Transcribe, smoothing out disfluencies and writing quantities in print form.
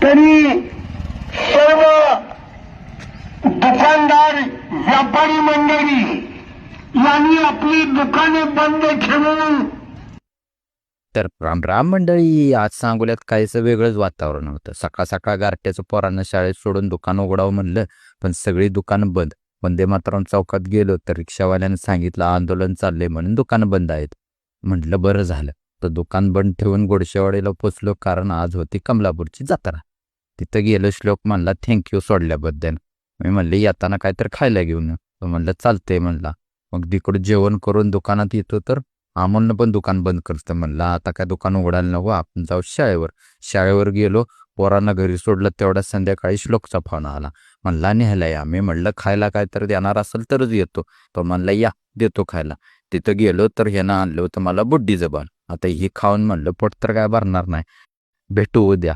तरी सर्व दुकानदार व्यापारी मंडळी यांनी आपली दुकाने बंद ठेवून. तर राम राम मंडळी, आज सांगोल्यात काहीसं वेगळंच वातावरण होतं. सकाळ सकाळ गारट्याचं पोरांना शाळेत सोडून दुकान उघडावं म्हणलं, पण सगळी दुकानं बंद. वंदे मातरम चौकात गेलो तर रिक्षावाल्यानं सांगितलं आंदोलन चाललंय म्हणून दुकानं बंद आहेत. म्हटलं बरं झालं. तर दुकान बंद ठेवून गोडशेवाडीला पोचलो, कारण आज होती कमलापूरची जत्रा. तिथं गेलो, श्लोक म्हणला थँक्यू सोडल्याबद्दल. मी म्हणले येताना काहीतरी खायला घेऊन. तो म्हणलं चालतंय म्हणला. मग तिकडं जेवण करून दुकानात येतो तर अमोलनं पण दुकान बंद करतं. म्हणलं आता काय दुकान उघडायला नको, आपण जाऊ शाळेवर गेलो. पोरांना घरी सोडलं, तेवढ्या संध्याकाळी श्लोकचा फोन आला. म्हणला न्यायला या. मी म्हणलं खायला काय तर देणार असेल तरच येतो. तो म्हणला या, देतो खायला. तिथं गेलो तर ह्यानं आणलं होतं मला बुड्डी जबान. आता हे खाऊन म्हणलं पोट तर काय भरणार नाही. भेटू उद्या.